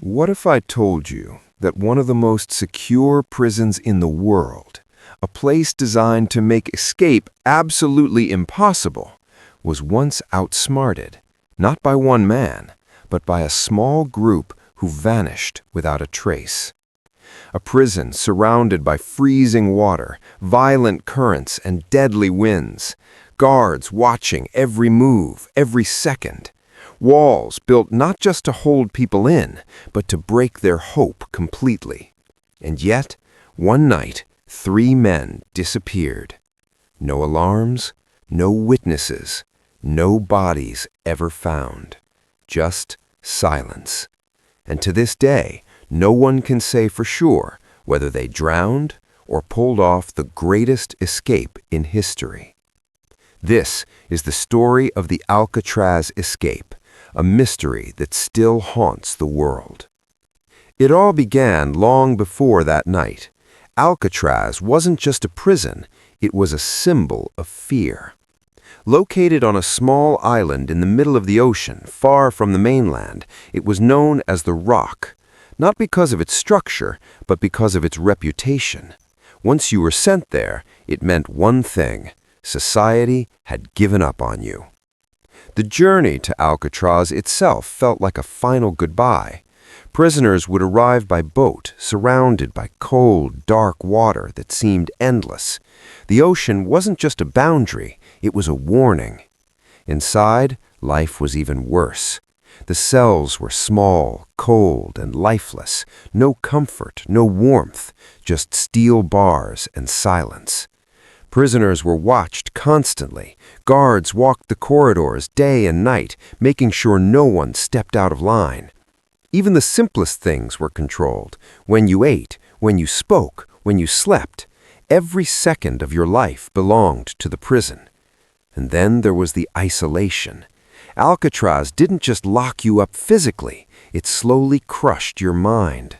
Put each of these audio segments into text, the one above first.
What if I told you that one of the most secure prisons in the world, a place designed to make escape absolutely impossible, was once outsmarted, not by one man, but by a small group who vanished without a trace? A prison surrounded by freezing water, violent currents, and deadly winds, guards watching every move, every second. Walls built not just to hold people in, but to break their hope completely. And yet, one night, 3 men disappeared. No alarms, no witnesses, no bodies ever found. Just silence. And to this day, no one can say for sure whether they drowned or pulled off the greatest escape in history. This is the story of the Alcatraz escape, a mystery that still haunts the world. It all began long before that night. Alcatraz wasn't just a prison, it was a symbol of fear. Located on a small island in the middle of the ocean, far from the mainland, it was known as the Rock, not because of its structure, but because of its reputation. Once you were sent there, it meant one thing: society had given up on you. The journey to Alcatraz itself felt like a final goodbye. Prisoners would arrive by boat, surrounded by cold, dark water that seemed endless. The ocean wasn't just a boundary, it was a warning. Inside, life was even worse. The cells were small, cold, and lifeless. No comfort, no warmth, just steel bars and silence. Prisoners were watched constantly. Guards walked the corridors day and night, making sure no one stepped out of line. Even the simplest things were controlled. When you ate, when you spoke, when you slept. Every second of your life belonged to the prison. And then there was the isolation. Alcatraz didn't just lock you up physically, it slowly crushed your mind.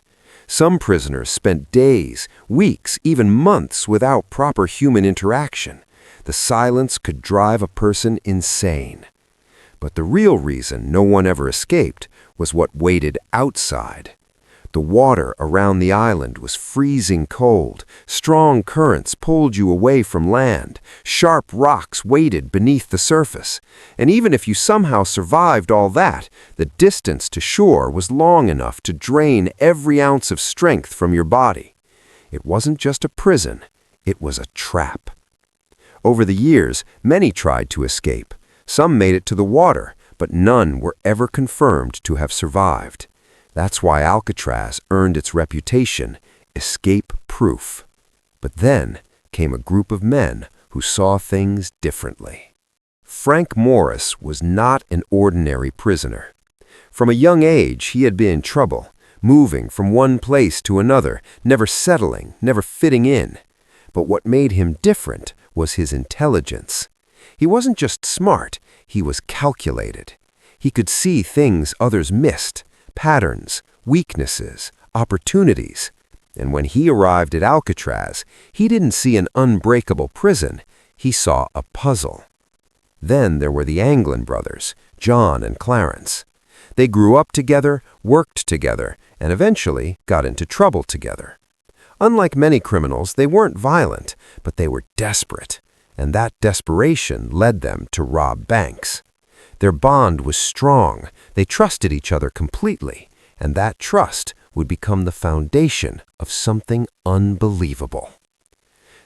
Some prisoners spent days, weeks, even months without proper human interaction. The silence could drive a person insane. But the real reason no one ever escaped was what waited outside. The water around the island was freezing cold. Strong currents pulled you away from land. Sharp rocks waited beneath the surface. And even if you somehow survived all that, the distance to shore was long enough to drain every ounce of strength from your body. It wasn't just a prison, it was a trap. Over the years, many tried to escape. Some made it to the water, but none were ever confirmed to have survived. That's why Alcatraz earned its reputation, escape-proof. But then came a group of men who saw things differently. Frank Morris was not an ordinary prisoner. From a young age, he had been in trouble, moving from one place to another, never settling, never fitting in. But what made him different was his intelligence. He wasn't just smart, he was calculated. He could see things others missed. Patterns, weaknesses, opportunities. And when he arrived at Alcatraz, he didn't see an unbreakable prison, he saw a puzzle. Then there were the Anglin brothers, John and Clarence. They grew up together, worked together, and eventually got into trouble together. Unlike many criminals, they weren't violent, but they were desperate, and that desperation led them to rob banks. Their bond was strong, they trusted each other completely, and that trust would become the foundation of something unbelievable.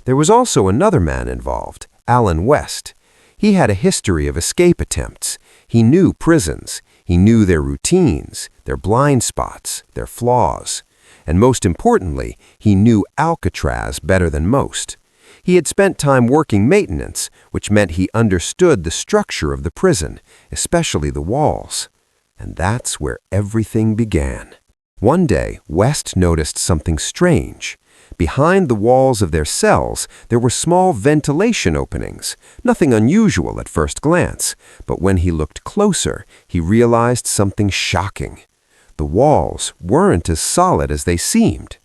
There was also another man involved, Alan West. He had a history of escape attempts. He knew prisons, he knew their routines, their blind spots, their flaws. And most importantly, he knew Alcatraz better than most. He had spent time working maintenance, which meant he understood the structure of the prison, especially the walls. And that's where everything began. One day, West noticed something strange. Behind the walls of their cells, there were small ventilation openings. Nothing unusual at first glance, but when he looked closer, he realized something shocking. The walls weren't as solid as they seemed.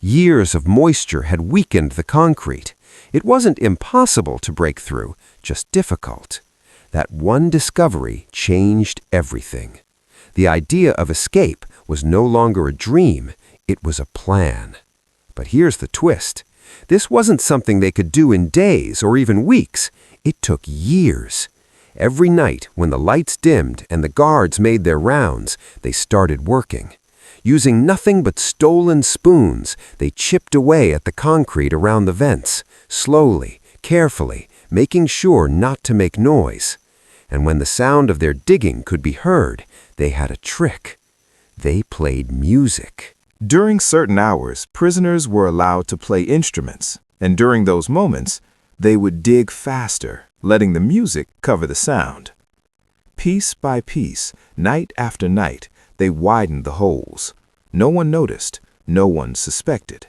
Years of moisture had weakened the concrete. It wasn't impossible to break through, just difficult. That one discovery changed everything. The idea of escape was no longer a dream, it was a plan. But here's the twist. This wasn't something they could do in days or even weeks. It took years. Every night, when the lights dimmed and the guards made their rounds, they started working. Using nothing but stolen spoons, they chipped away at the concrete around the vents, slowly, carefully, making sure not to make noise. And when the sound of their digging could be heard, they had a trick. They played music. During certain hours, prisoners were allowed to play instruments, and during those moments, they would dig faster, letting the music cover the sound. Piece by piece, night after night, they widened the holes. No one noticed, no one suspected.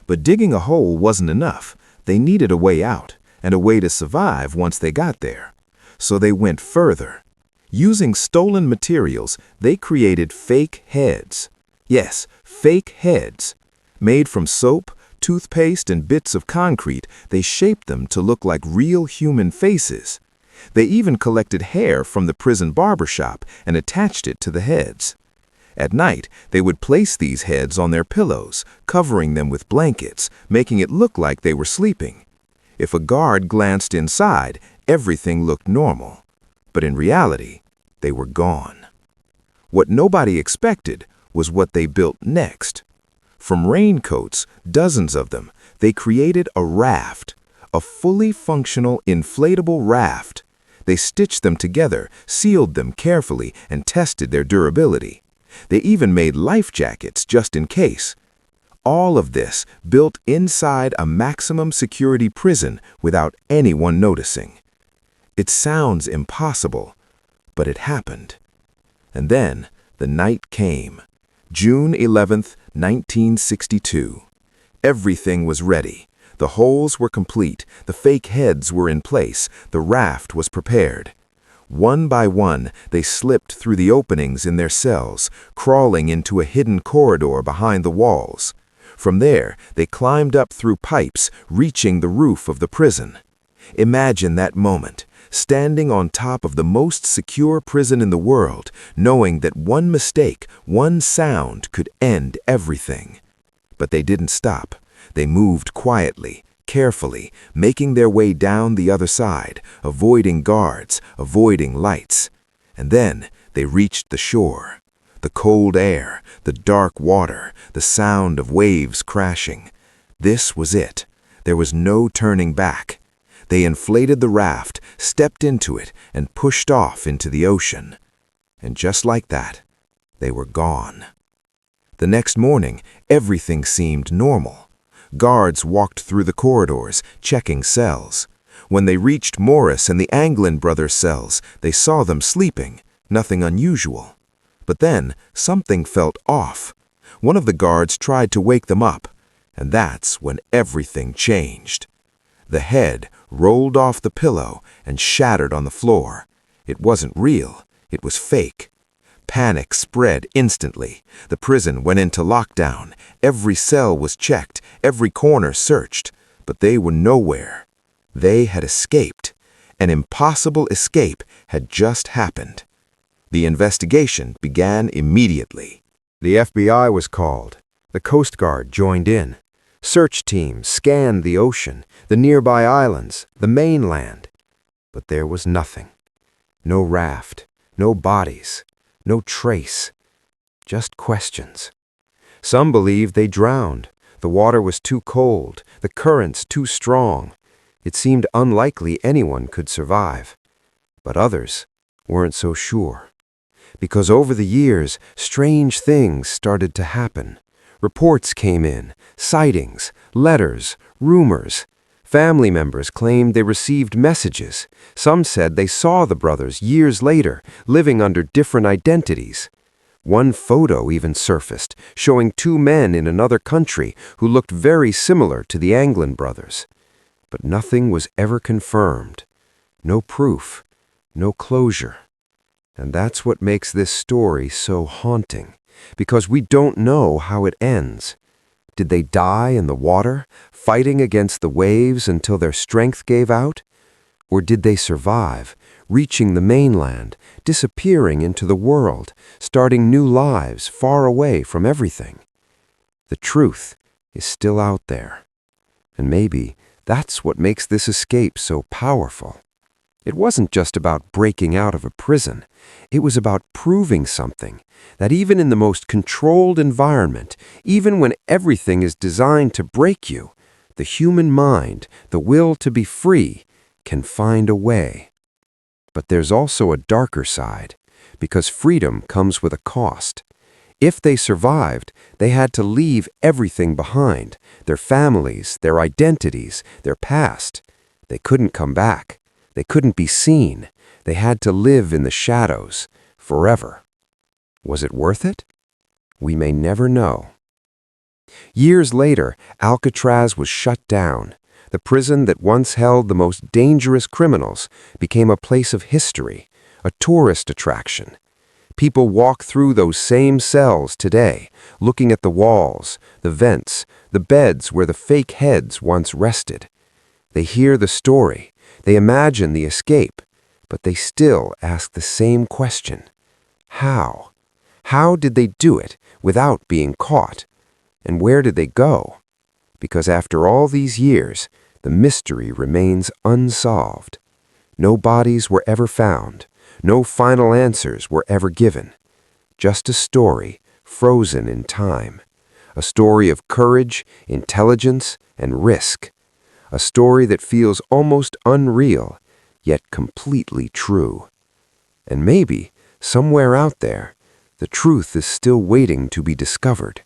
But digging a hole wasn't enough. They needed a way out, and a way to survive once they got there. So they went further. Using stolen materials, they created fake heads. Yes, fake heads. Made from soap, toothpaste, and bits of concrete, they shaped them to look like real human faces. They even collected hair from the prison barbershop and attached it to the heads. At night, they would place these heads on their pillows, covering them with blankets, making it look like they were sleeping. If a guard glanced inside, everything looked normal. But in reality, they were gone. What nobody expected was what they built next. From raincoats, dozens of them, they created a raft, a fully functional inflatable raft. They stitched them together, sealed them carefully, and tested their durability. They even made life jackets just in case. All of this built inside a maximum security prison without anyone noticing. It sounds impossible, but it happened. And then the night came. June 11th, 1962. Everything was ready. The holes were complete, the fake heads were in place, the raft was prepared. One by one, they slipped through the openings in their cells, crawling into a hidden corridor behind the walls. From there, they climbed up through pipes, reaching the roof of the prison. Imagine that moment, standing on top of the most secure prison in the world, knowing that one mistake, one sound could end everything. But they didn't stop. They moved quietly, carefully, making their way down the other side, avoiding guards, avoiding lights. And then they reached the shore. The cold air, the dark water, the sound of waves crashing. This was it. There was no turning back. They inflated the raft, stepped into it, and pushed off into the ocean. And just like that, they were gone. The next morning, everything seemed normal. Guards walked through the corridors, checking cells. When they reached Morris and the Anglin brothers' cells, they saw them sleeping, nothing unusual. But then, something felt off. One of the guards tried to wake them up, and that's when everything changed. The head rolled off the pillow and shattered on the floor. It wasn't real, it was fake. Panic spread instantly. The prison went into lockdown. Every cell was checked, every corner searched, but they were nowhere. They had escaped. An impossible escape had just happened. The investigation began immediately. The FBI was called. The Coast Guard joined in. Search teams scanned the ocean, the nearby islands, the mainland. But there was nothing. No raft, no bodies, no trace. Just questions. Some believed they drowned. The water was too cold, the currents too strong. It seemed unlikely anyone could survive. But others weren't so sure. Because over the years, strange things started to happen. Reports came in, sightings, letters, rumors. Family members claimed they received messages. Some said they saw the brothers years later, living under different identities. One photo even surfaced, showing two men in another country who looked very similar to the Anglin brothers. But nothing was ever confirmed. No proof, no closure. And that's what makes this story so haunting, because we don't know how it ends. Did they die in the water, fighting against the waves until their strength gave out? Or did they survive, reaching the mainland, disappearing into the world, starting new lives far away from everything? The truth is still out there. And maybe that's what makes this escape so powerful. It wasn't just about breaking out of a prison. It was about proving something, that even in the most controlled environment, even when everything is designed to break you, the human mind, the will to be free, can find a way. But there's also a darker side, because freedom comes with a cost. If they survived, they had to leave everything behind, their families, their identities, their past. They couldn't come back. They couldn't be seen. They had to live in the shadows, forever. Was it worth it? We may never know. Years later, Alcatraz was shut down. The prison that once held the most dangerous criminals became a place of history, a tourist attraction. People walk through those same cells today, looking at the walls, the vents, the beds where the fake heads once rested. They hear the story. They imagine the escape, but they still ask the same question. How? How did they do it without being caught? And where did they go? Because after all these years, the mystery remains unsolved. No bodies were ever found. No final answers were ever given. Just a story frozen in time. A story of courage, intelligence, and risk. A story that feels almost unreal, yet completely true. And maybe, somewhere out there, the truth is still waiting to be discovered.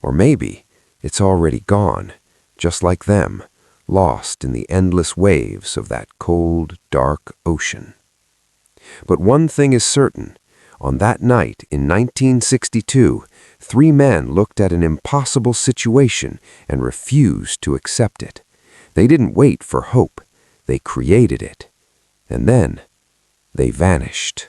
Or maybe it's already gone, just like them, lost in the endless waves of that cold, dark ocean. But one thing is certain. On that night in 1962, 3 men looked at an impossible situation and refused to accept it. They didn't wait for hope. They created it. And then they vanished.